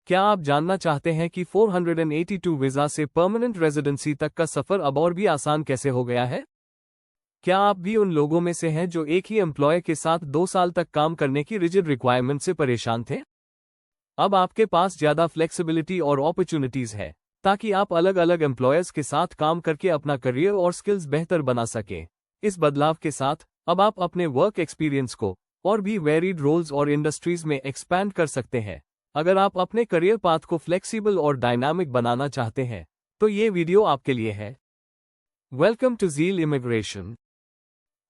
क्या आप जानना चाहते हैं कि 482 वीज़ा से परमानेंट रेजिडेंसी तक का सफ़र अब और भी आसान कैसे हो गया है? क्या आप भी उन लोगों में से हैं जो एक ही एम्प्लॉयर के साथ 2 साल तक काम करने की रिजिड रिक्वायरमेंट से परेशान थे? अब आपके पास ज़्यादा फ्लेक्सिबिलिटी और अपॉर्चुनिटीज़ है, ताकि आप अलग अलग एम्प्लॉयर्स के साथ काम करके अपना करियर और स्किल्स बेहतर बना सकें। इस बदलाव के साथ अब आप अपने वर्क एक्सपीरियंस को और भी वेरिड रोल्स और इंडस्ट्रीज में एक्सपैंड कर सकते हैं। अगर आप अपने करियर पाथ को फ्लेक्सिबल और डायनामिक बनाना चाहते हैं, तो ये वीडियो आपके लिए है। Welcome to Zeal Immigration.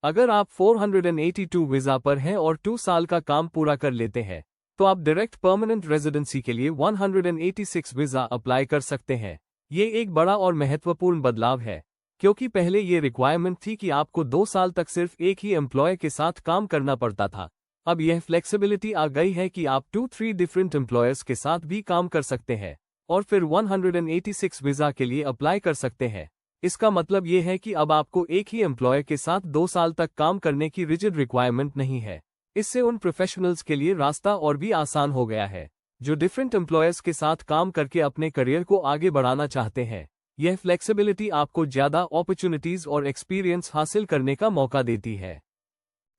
अगर आप 482 वीज़ा पर हैं और 2 साल का काम पूरा कर लेते हैं, तो आप डायरेक्ट परमानेंट रेजिडेंसी के लिए 186 वीज़ा अप्लाई कर सकते हैं। ये एक बड़ा और महत्वपूर्ण बदलाव है, क्योंकि पहले ये रिक्वायरमेंट थी कि आपको 2 साल तक सिर्फ एक ही एम्प्लॉय के साथ काम करना पड़ता था। अब यह फ्लेक्सिबिलिटी आ गई है कि आप 2-3 डिफरेंट एम्प्लॉयर्स के साथ भी काम कर सकते हैं और फिर 186 वीज़ा के लिए अप्लाई कर सकते हैं। इसका मतलब ये है कि अब आपको एक ही एम्प्लॉयर के साथ 2 साल तक काम करने की रिजिड रिक्वायरमेंट नहीं है। इससे उन प्रोफेशनल्स के लिए रास्ता और भी आसान हो गया है, जो डिफरेंट एम्प्लॉयर्स के साथ काम करके अपने करियर को आगे बढ़ाना चाहते हैं। यह फ्लेक्सिबिलिटी आपको ज़्यादा अपॉर्चुनिटीज़ और एक्सपीरियंस हासिल करने का मौका देती है,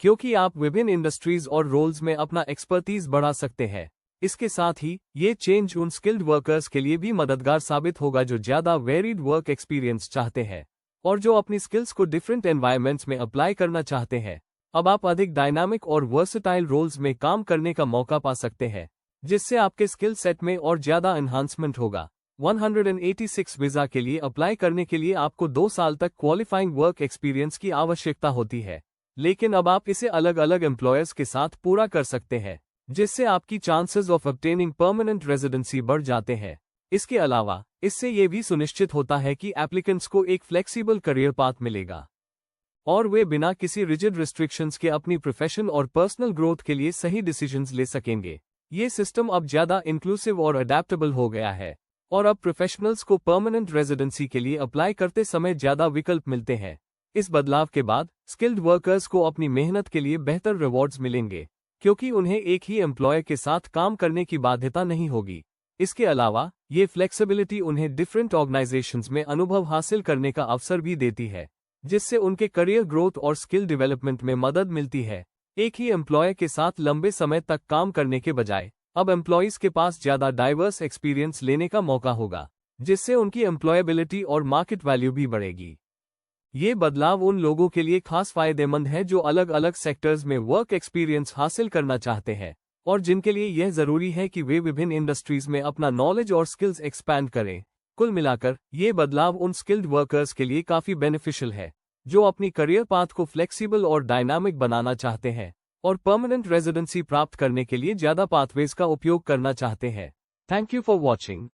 क्योंकि आप विभिन्न इंडस्ट्रीज और रोल्स में अपना एक्सपर्टीज बढ़ा सकते हैं। इसके साथ ही ये चेंज उन स्किल्ड वर्कर्स के लिए भी मददगार साबित होगा जो ज़्यादा वेरिड वर्क एक्सपीरियंस चाहते हैं और जो अपनी स्किल्स को डिफरेंट एनवायरनमेंट्स में अप्लाई करना चाहते हैं। अब आप अधिक डायनामिक और वर्सेटाइल रोल्स में काम करने का मौका पा सकते हैं, जिससे आपके स्किल सेट में और ज़्यादा एनहांसमेंट होगा। 186 वीज़ा के लिए अप्लाई करने के लिए आपको 2 साल तक क्वालिफाइंग वर्क एक्सपीरियंस की आवश्यकता होती है, लेकिन अब आप इसे अलग अलग एम्प्लॉयर्स के साथ पूरा कर सकते हैं, जिससे आपकी chances of obtaining permanent residency बढ़ जाते हैं। इसके अलावा इससे ये भी सुनिश्चित होता है कि एप्लीकेंट्स को एक फ्लेक्सिबल करियर पाथ मिलेगा और वे बिना किसी रिजिड रिस्ट्रिक्शंस के अपनी प्रोफेशन और पर्सनल ग्रोथ के लिए सही डिसीजंस ले सकेंगे। ये सिस्टम अब ज़्यादा इंक्लूसिव और अडेप्टेबल हो गया है और अब प्रोफेशनल्स को परमानेंट रेजिडेंसी के लिए अप्लाई करते समय ज़्यादा विकल्प मिलते हैं। इस बदलाव के बाद स्किल्ड वर्कर्स को अपनी मेहनत के लिए बेहतर रिवॉर्ड्स मिलेंगे, क्योंकि उन्हें एक ही एम्प्लॉयर के साथ काम करने की बाध्यता नहीं होगी। इसके अलावा ये फ्लेक्सिबिलिटी उन्हें डिफरेंट ऑर्गेनाइजेशंस में अनुभव हासिल करने का अवसर भी देती है, जिससे उनके करियर ग्रोथ और स्किल डेवलपमेंट में मदद मिलती है। एक ही एम्प्लॉयर के साथ लंबे समय तक काम करने के बजाय अब एम्प्लॉयज के पास ज़्यादा डाइवर्स एक्सपीरियंस लेने का मौका होगा, जिससे उनकी एम्प्लॉयबिलिटी और मार्केट वैल्यू भी बढ़ेगी। ये बदलाव उन लोगों के लिए खास फायदेमंद है जो अलग अलग सेक्टर्स में वर्क एक्सपीरियंस हासिल करना चाहते हैं और जिनके लिए यह जरूरी है कि वे विभिन्न इंडस्ट्रीज में अपना नॉलेज और स्किल्स एक्सपैंड करें। कुल मिलाकर ये बदलाव उन स्किल्ड वर्कर्स के लिए काफी बेनिफिशियल है जो अपनी करियर पाथ को फ्लेक्सिबल और डायनामिक बनाना चाहते हैं और परमानेंट रेजिडेंसी प्राप्त करने के लिए ज्यादा पाथवेज का उपयोग करना चाहते हैं। Thank you for watching.